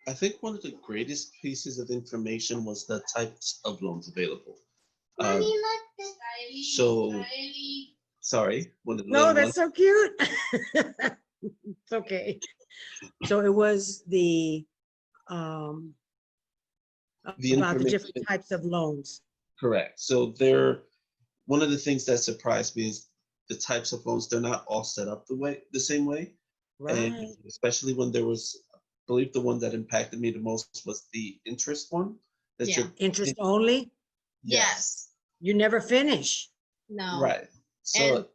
I think one of the greatest pieces of information was the types of loans available. Um, so, sorry, one of the No, little that's ones. so cute. It's okay. So it was um, The about the different information, types of loans. correct. So there, one of the things that surprised me is the types of loans. They're not all set up the same way, and Right. especially when there was, I believe the one that impacted me the most was the interest one. That Yeah. you're, Interest only. yes, Yes. You never finish. No. right. And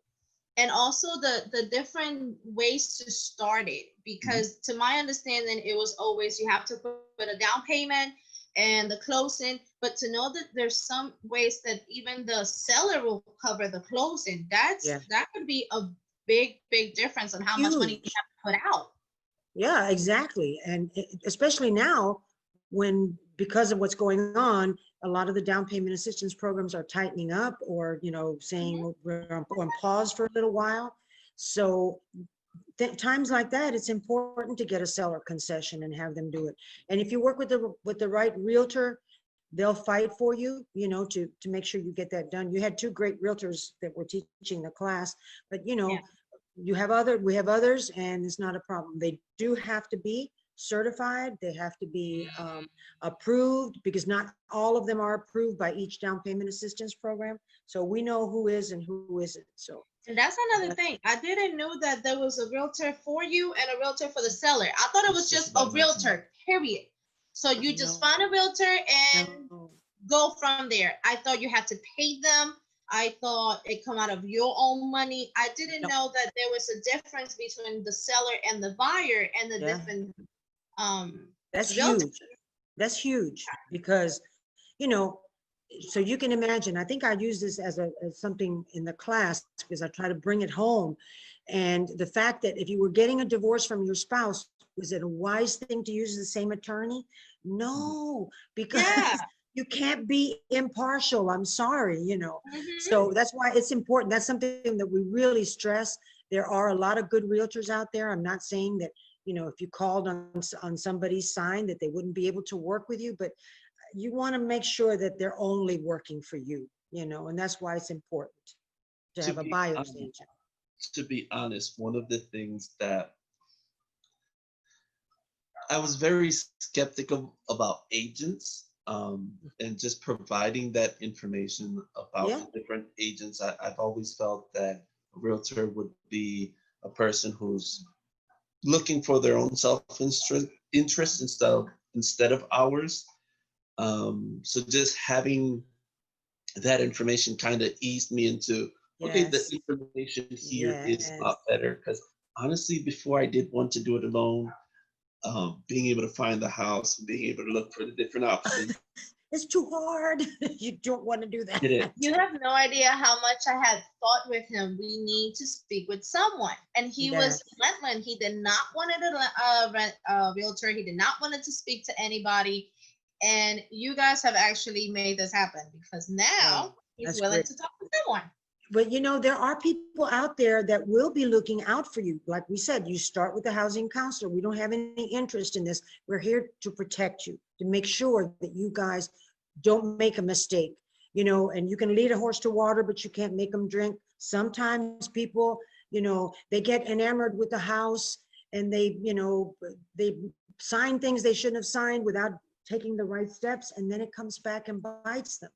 So, also the different ways to start it, mhm, because to my understanding it was always you have to put a down payment and the closing, but to know that there's some ways that even the seller will cover the closing, Yeah. that could be a big difference on how much money you Huge. have to put out. Yeah, exactly. And especially now when, because of what's going on, a lot of the down payment assistance programs are tightening up or, Mhm. saying we're on pause for a little while. So times like that, it's important to get a seller concession and have them do it. And if you work with the right realtor, they'll fight for you, to make sure you get that done. You had two great realtors that were teaching the class, but Yeah. we have others, and it's not a problem. They do have to be certified. They have to be approved, because not all of them are approved by each down payment assistance program. So we know who is and who isn't. So And that's another that, thing. I didn't know that there was a realtor for you and a realtor for the seller. I thought it it's was just just about a mentioning. realtor, period. So you just no, find a realtor and no, go from there. I thought you had to pay them. I thought it come out of your own money. I didn't no. know that there was a difference between the seller and the buyer and the Yeah, different um that's realtors. huge. That's huge because, you know, so you can imagine, I think I use this as something in the class because I try to bring it home. And the fact that if you were getting a divorce from your spouse, was it a wise thing to use the same attorney? Mhm. No, Yeah. because you can't be impartial. I'm sorry, Hmm. So that's why it's important. That's something that we really stress. There are a lot of good realtors out there. I'm not saying that, if you called on somebody's sign that they wouldn't be able to work with you, but you want to make sure that they're only working for you, and that's why it's important to To have a be buyer's honest, agent. one of the things that I was very skeptical about agents, and just providing that information about Yeah, the different agents. I've always felt that a realtor would be a person who's looking for their own self interest instead of ours. So just having that information kind of eased me into, okay, the yes, information here is a lot yes. better, because honestly, before I did want to do it alone, being able to find the house and being able to look for the different options, It's too hard. You don't want to do did that. it. You have no idea how much I had thought with him. We need to speak with someone, and he was Yes, relentless. He did not want to rent a realtor. He did not want to speak to anybody. And you guys have actually made this happen because well, now he's that's willing great. to talk to someone. But there are people out there that will be looking out for you. Like we said, you start with the housing counselor. We don't have any interest in this. We're here to protect you, to make sure that you guys don't make a mistake. And you can lead a horse to water, but you can't make them drink. Sometimes people, they get enamored with the house, and they sign things they shouldn't have signed without taking the right steps, and then it comes back and bites them.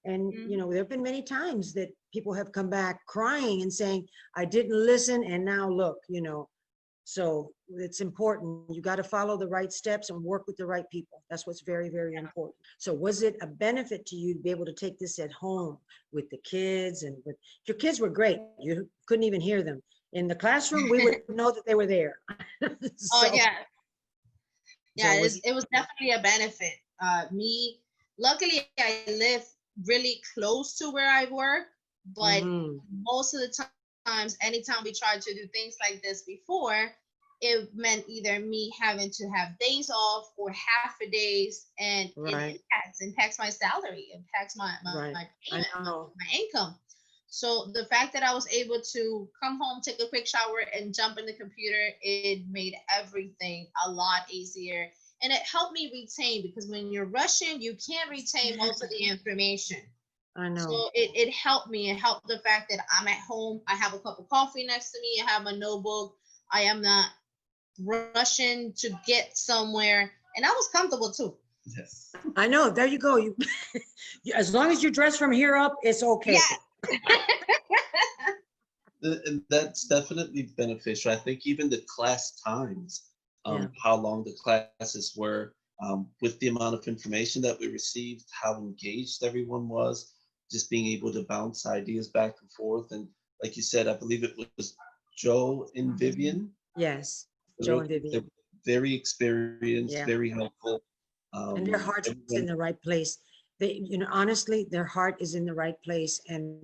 And, Mhm. there have been many times that people have come back crying and saying, I didn't listen, and now look, So it's important. You got to follow the right steps and work with the right people. That's what's very, very important. So was it a benefit to you to be able to take this at home with the kids? And with your kids were great. You couldn't even hear them. In the classroom, we would know that they were there. Oh So, yeah, so yeah. was, It was definitely a benefit. Me, luckily, I live really close to where I work, but mhm, most of the times, anytime we tried to do things like this before, it meant either me having to have days off or half a days, and it right, impacts my salary, impacts my right. payment, I know. my income. So the fact that I was able to come home, take a quick shower, and jump in the computer, it made everything a lot easier. and it helped me retain, because when you're rushing, you can't retain most of the information. I know. So it helped me. It helped the fact that I'm at home. I have a cup of coffee next to me. I have a notebook. I am not rushing to get somewhere. And I was comfortable too. Yes. I know. There you go. You, as long as you dress from here up, it's okay. Yeah. And that's definitely beneficial. I think even the class times, Yeah. how long the classes were, with the amount of information that we received, how engaged everyone was, just being able to bounce ideas back and forth. And like you said, I believe it was Joe and Vivian. Yes. Joe and They're Vivian. very experienced, Yeah. very helpful. And their heart's in Everyone, the right place. They, you know, honestly, their heart is in the right place. And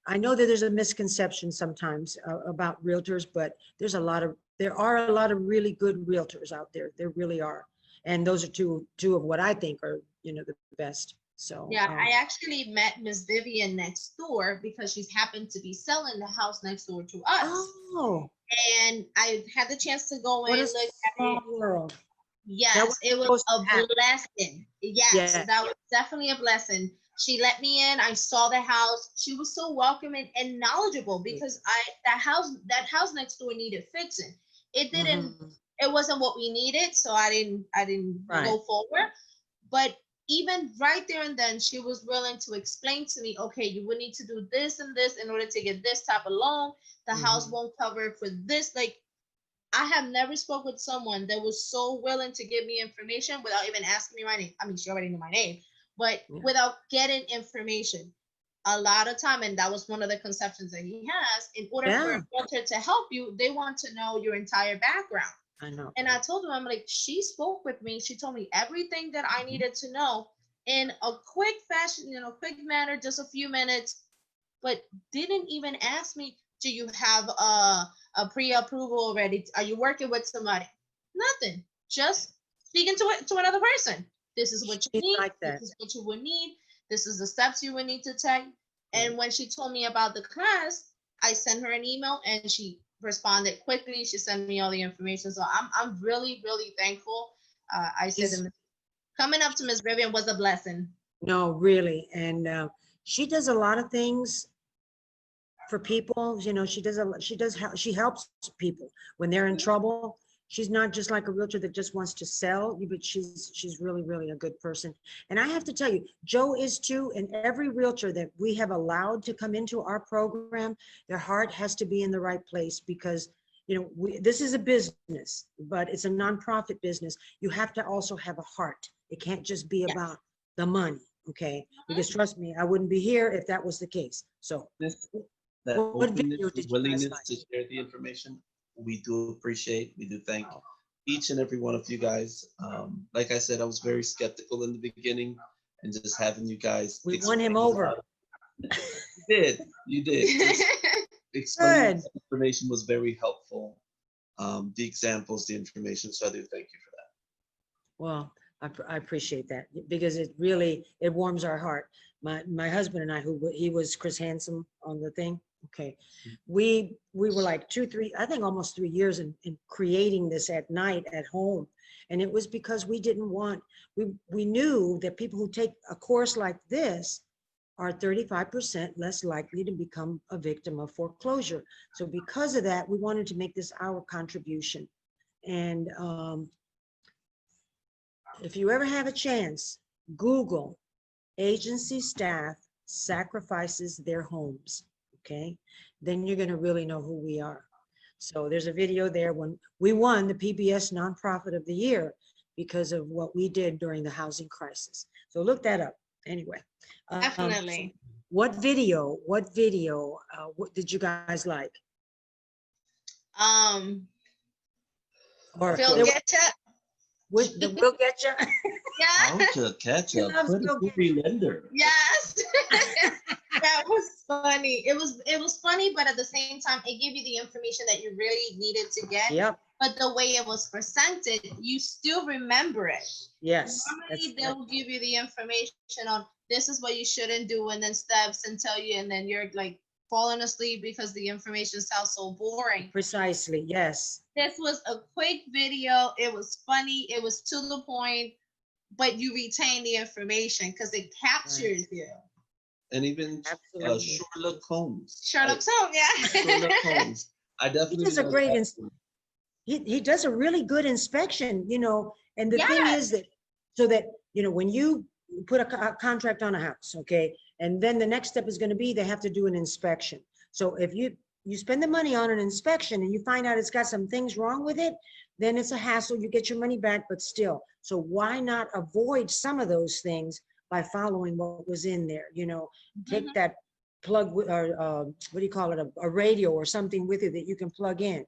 I know that there's a misconception sometimes about realtors, but there are a lot of really good realtors out there. There really are. And those are two of what I think are, you know, the best. So Yeah, I actually met Miss Vivian next door because she's happened to be selling the house next door to us. oh, And I had the chance to go what in, a look at small it. world. That Yes, was it was supposed a to happen. blessing. Yes, Yeah. that was definitely a blessing. She let me in. I saw the house. She was so welcoming and knowledgeable, because that house next door needed fixing. It didn't. Mhm. It wasn't what we needed, so I didn't Right. go forward. But even right there and then, she was willing to explain to me, okay, you would need to do this and this in order to get this type of loan. The house Mhm. won't cover for this. Like, I have never spoke with someone that was so willing to give me information without even asking me my name. I mean, she already knew my name, but Yeah. without getting information. A lot of time, and that was one of the conceptions that he has, in order for Yeah, a realtor to help you, they want to know your entire background. I know. And I told him, I'm like, she spoke with me. She told me everything that I needed to know in a quick fashion, quick manner, just a few minutes, but didn't even ask me, do you have a pre-approval already? Are you working with somebody? Nothing. Just speaking to another person. This is what you She's need. like This that. is what you would need. This is the steps you would need to take. And when she told me about the class, I sent her an email and she responded quickly. She sent me all the information. So I'm really, really thankful. I said She's coming up to Miss Vivian was a blessing. no, really. And she does a lot of things for people. You know, she helps people when they're in trouble. She's not just like a realtor that just wants to sell you, but she's really, really a good person. And I have to tell you, Joe is too, and every realtor that we have allowed to come into our program, their heart has to be in the right place, because this is a business, but it's a nonprofit business. You have to also have a heart. It can't just be about Yes. the money, okay? Because trust me, I wouldn't be here if that was the case. So that what openness video and did you guys willingness like? to share the information, we do appreciate. We do thank Oh, each and every one of you guys. Like I said, I was very skeptical in the beginning, and just having you guys we won him explain a over. lot you did. Just explaining Good. the information was very helpful. The examples, the information. So I do thank you for that. Well, I appreciate that, because it warms our heart. My husband and I, he was Chris Handsome on the thing. Okay. We were like 2, 3, I think almost 3 years in creating this at night at home. And it was because we knew that people who take a course like this are 35% less likely to become a victim of foreclosure. So because of that, we wanted to make this our contribution. And if you ever have a chance, Google agency staff sacrifices their homes, okay? Then you're gonna really know who we are. So there's a video there when we won the PBS Nonprofit of the Year because of what we did during the housing crisis. So look that up. Anyway. So Definitely. what did you guys like? Or Phil there Getcha. the Will Get You? Yeah. How to catch He a loves pretty Will Get creepy lender. Yes. That was funny. It was funny, but at the same time, it gave you the information that you really needed to get. Yep. But the way it was presented, you still remember it. Yes. Normally, they'll give you the information on this is what you shouldn't do, and then steps and tell you, and then you're like, falling asleep because the information sounds so boring. Precisely, yes. This was a quick video. It was funny. It was to the point, but you retain the information because it captures you. And even Absolutely. Sherlock Holmes. Sherlock Holmes, yeah. Sherlock Holmes. I He definitely does a know great, that. he does a really good inspection, you know, and the thing Yes. is that, so that, you know, when you put a contract on a house, okay, and then the next step is going to be, they have to do an inspection. So if you spend the money on an inspection and you find out it's got some things wrong with it, then it's a hassle, you get your money back, but still. So why not avoid some of those things by following what was in there, you know, take Mhm. that plug or what do you call it, a radio or something with you that you can plug in.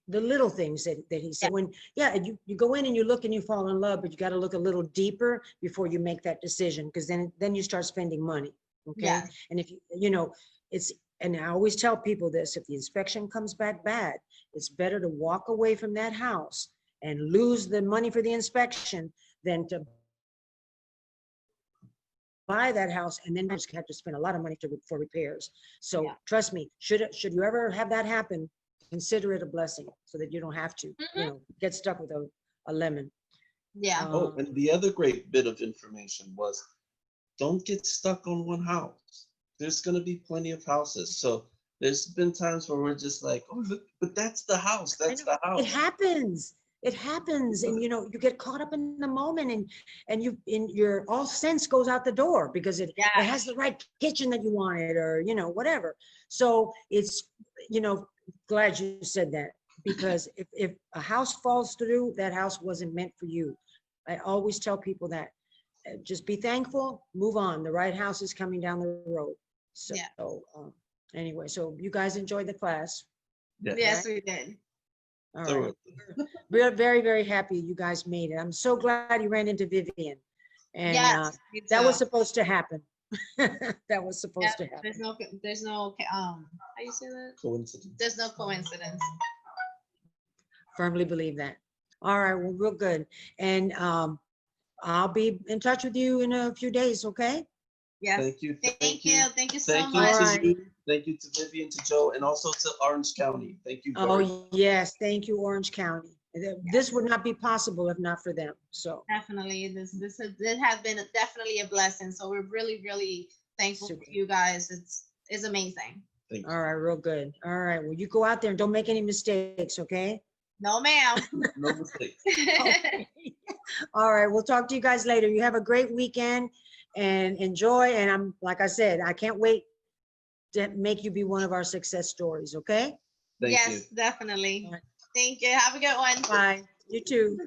The little things that he said, when, yeah, you go in and you look and you fall in love, but you got to look a little deeper before you make that decision, because then you start spending money. Okay. Yes. And if you know, it's, and I always tell people this, if the inspection comes back bad, it's better to walk away from that house and lose the money for the inspection than to buy that house and then just have to spend a lot of money for repairs. So Yeah. trust me, should you ever have that happen, consider it a blessing so that you don't have to, you know, get stuck with a lemon. Yeah. Oh, and the other great bit of information was, don't get stuck on one house. There's going to be plenty of houses. So there's been times where we're just like, oh, look, but that's the house. That's the house. It happens. It happens, and you know, you get caught up in the moment, and your all sense goes out the door because it has the right kitchen that you wanted, or you know, whatever. So it's, you know, glad you said that, because if a house falls through, that house wasn't meant for you. I always tell people that. Just be thankful, move on. The right house is coming down the road. So anyway, so you guys enjoyed the class. Yeah. Yes, we did. All So right. We're very, very happy you guys made it. I'm so glad you ran into Vivian. And Yes, me that was too. supposed to happen. That was supposed to happen. There's no how you say that? Coincidence. There's no coincidence. Firmly believe that. All right, well, real good. And I'll be in touch with you in a few days, okay? Yes. Thank you. Thank you. Thank you so Thank you much. All to right. you. Thank you to Vivian, to Joe, and also to Orange County. Thank you very much. Oh, yes, thank you, Orange County. This would not be possible if not for them, so. Definitely, this has been definitely a blessing. So we're really, really thankful Super. for you guys. It's amazing. Thank you. All right, real good. All right, well, you go out there and don't make any mistakes, okay? No, ma'am. No mistakes. Okay. All right, we'll talk to you guys later. You have a great weekend and enjoy. And I'm, like I said, I can't wait to make you be one of our success stories, okay? Thank Yes, you. definitely. All right. Thank you. Have a good one. Bye. You too.